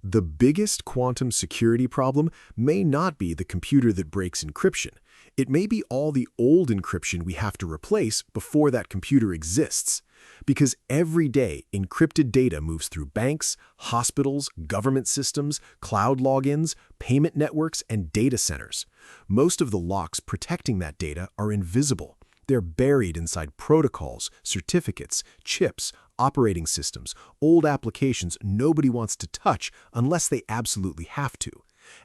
The biggest quantum security problem may not be the computer that breaks encryption. It may be all the old encryption we have to replace before that computer exists. Because every day, encrypted data moves through banks, hospitals, government systems, cloud logins, payment networks, and data centers. Most of the locks protecting that data are invisible. They're buried inside protocols, certificates, chips, operating systems, old applications nobody wants to touch unless they absolutely have to.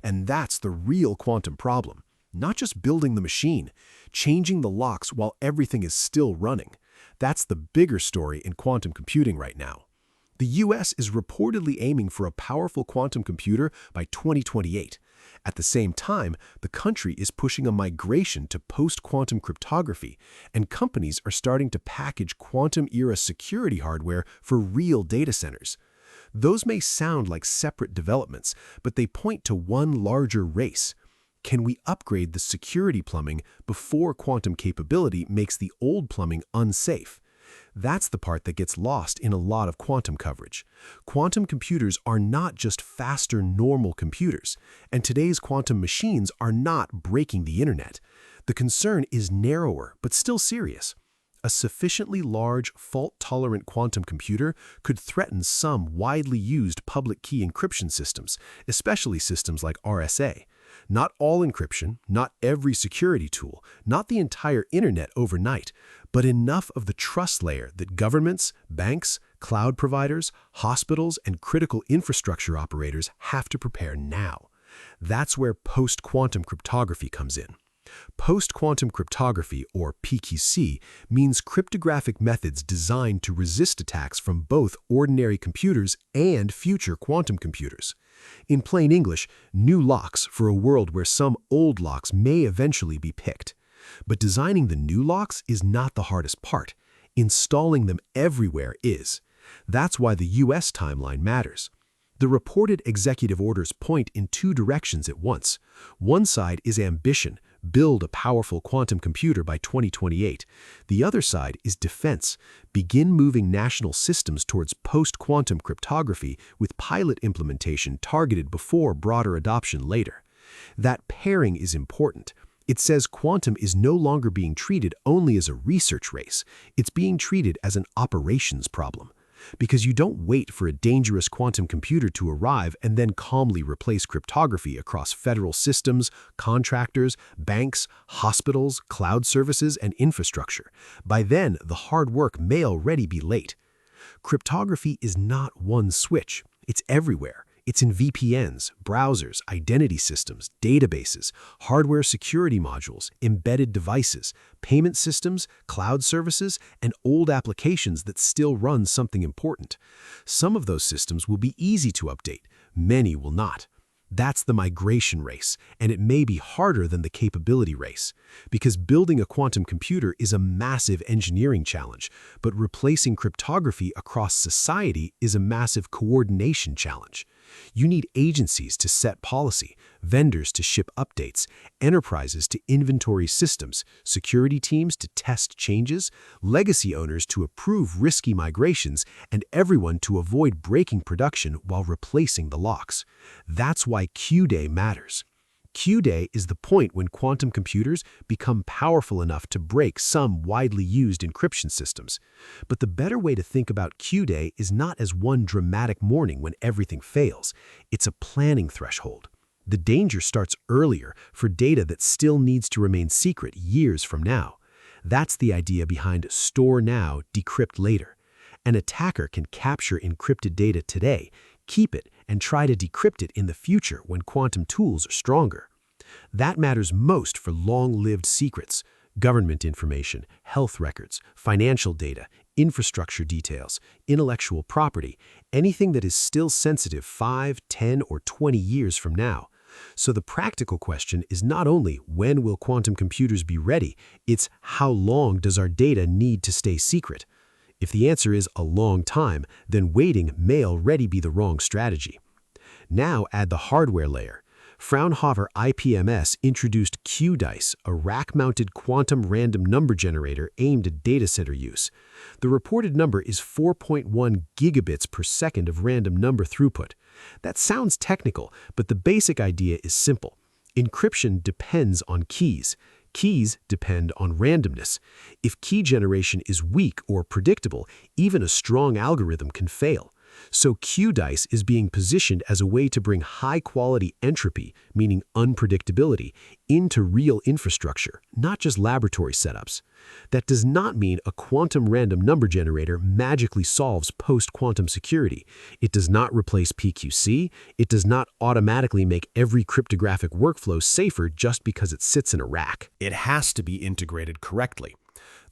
And that's the real quantum problem. Not just building the machine, changing the locks while everything is still running. That's the bigger story in quantum computing right now. The US is reportedly aiming for a powerful quantum computer by 2028. At the same time, the country is pushing a migration to post-quantum cryptography, and companies are starting to package quantum-era security hardware for real data centers. Those may sound like separate developments, but they point to one larger race. Can we upgrade the security plumbing before quantum capability makes the old plumbing unsafe? That's the part that gets lost in a lot of quantum coverage. Quantum computers are not just faster normal computers, and today's quantum machines are not breaking the internet. The concern is narrower, but still serious. A sufficiently large, fault-tolerant quantum computer could threaten some widely used public key encryption systems, especially systems like RSA. Not all encryption, not every security tool, not the entire internet overnight, but enough of the trust layer that governments, banks, cloud providers, hospitals, and critical infrastructure operators have to prepare now. That's where post-quantum cryptography comes in. Post-quantum cryptography, or PQC, means cryptographic methods designed to resist attacks from both ordinary computers and future quantum computers. In plain English, new locks for a world where some old locks may eventually be picked. But designing the new locks is not the hardest part. Installing them everywhere is. That's why the US timeline matters. The reported executive orders point in two directions at once. One side is ambition, build a powerful quantum computer by 2028. The other side is defense, begin moving national systems towards post-quantum cryptography with pilot implementation targeted before broader adoption later. That pairing is important. It says quantum is no longer being treated only as a research race. It's being treated as an operations problem. Because you don't wait for a dangerous quantum computer to arrive and then calmly replace cryptography across federal systems, contractors, banks, hospitals, cloud services, and infrastructure. By then, the hard work may already be late. Cryptography is not one switch. It's everywhere. It's in VPNs, browsers, identity systems, databases, hardware security modules, embedded devices, payment systems, cloud services, and old applications that still run something important. Some of those systems will be easy to update, many will not. That's the migration race, and it may be harder than the capability race. Because building a quantum computer is a massive engineering challenge, but replacing cryptography across society is a massive coordination challenge. You need agencies to set policy, vendors to ship updates, enterprises to inventory systems, security teams to test changes, legacy owners to approve risky migrations, and everyone to avoid breaking production while replacing the locks. That's why Q-Day matters. Q-Day is the point when quantum computers become powerful enough to break some widely used encryption systems. But the better way to think about Q-Day is not as one dramatic morning when everything fails. It's a planning threshold. The danger starts earlier for data that still needs to remain secret years from now. That's the idea behind store now, decrypt later. An attacker can capture encrypted data today, keep it, and try to decrypt it in the future when quantum tools are stronger. That matters most for long-lived secrets, government information, health records, financial data, infrastructure details, intellectual property, anything that is still sensitive 5, 10, or 20 years from now. So the practical question is not only when will quantum computers be ready, it's how long does our data need to stay secret? If the answer is a long time, then waiting may already be the wrong strategy. Now add the hardware layer. Fraunhofer IPMS introduced QDice, a rack-mounted quantum random number generator aimed at data center use. The reported number is 4.1 gigabits per second of random number throughput. That sounds technical, but the basic idea is simple. Encryption depends on keys. Keys depend on randomness. If key generation is weak or predictable, even a strong algorithm can fail. So QDICE is being positioned as a way to bring high-quality entropy, meaning unpredictability, into real infrastructure, not just laboratory setups. That does not mean a quantum random number generator magically solves post-quantum security. It does not replace PQC. It does not automatically make every cryptographic workflow safer just because it sits in a rack. It has to be integrated correctly.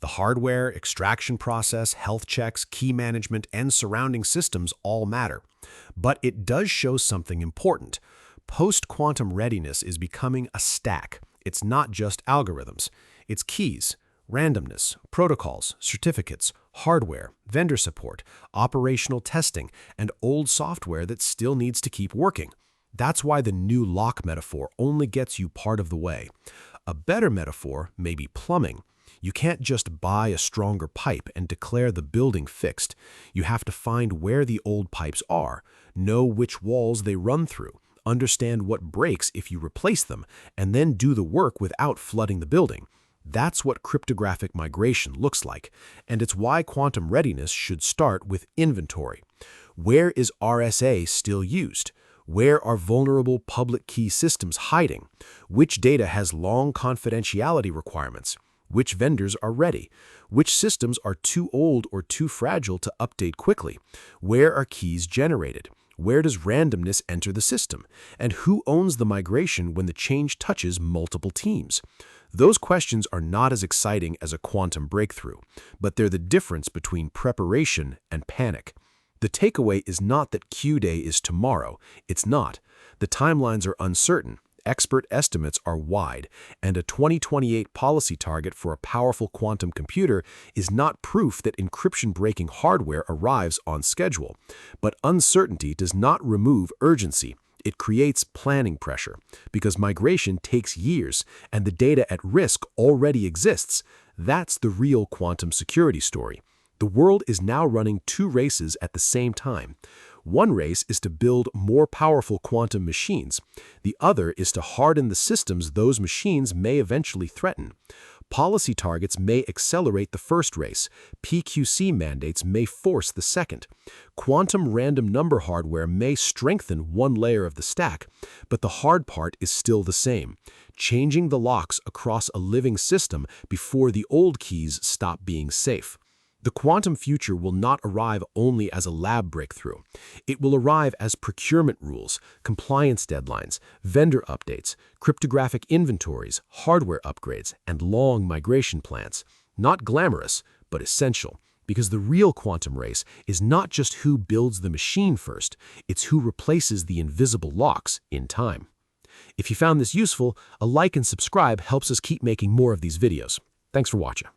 The hardware, extraction process, health checks, key management, and surrounding systems all matter. But it does show something important. Post-quantum readiness is becoming a stack. It's not just algorithms. It's keys, randomness, protocols, certificates, hardware, vendor support, operational testing, and old software that still needs to keep working. That's why the new lock metaphor only gets you part of the way. A better metaphor may be plumbing. You can't just buy a stronger pipe and declare the building fixed. You have to find where the old pipes are, know which walls they run through, understand what breaks if you replace them, and then do the work without flooding the building. That's what cryptographic migration looks like, and it's why quantum readiness should start with inventory. Where is RSA still used? Where are vulnerable public key systems hiding? Which data has long confidentiality requirements? Which vendors are ready? Which systems are too old or too fragile to update quickly? Where are keys generated? Where does randomness enter the system? And who owns the migration when the change touches multiple teams? Those questions are not as exciting as a quantum breakthrough, but they're the difference between preparation and panic. The takeaway is not that Q-Day is tomorrow. It's not. The timelines are uncertain. Expert estimates are wide, and a 2028 policy target for a powerful quantum computer is not proof that encryption-breaking hardware arrives on schedule. But uncertainty does not remove urgency. It creates planning pressure, because migration takes years, and the data at risk already exists. That's the real quantum security story. The world is now running two races at the same time. One race is to build more powerful quantum machines. The other is to harden the systems those machines may eventually threaten. Policy targets may accelerate the first race. PQC mandates may force the second. Quantum random number hardware may strengthen one layer of the stack, but the hard part is still the same: changing the locks across a living system before the old keys stop being safe. The quantum future will not arrive only as a lab breakthrough. It will arrive as procurement rules, compliance deadlines, vendor updates, cryptographic inventories, hardware upgrades, and long migration plans. Not glamorous, but essential, because the real quantum race is not just who builds the machine first, it's who replaces the invisible locks in time. If you found this useful, a like and subscribe helps us keep making more of these videos. Thanks for watching.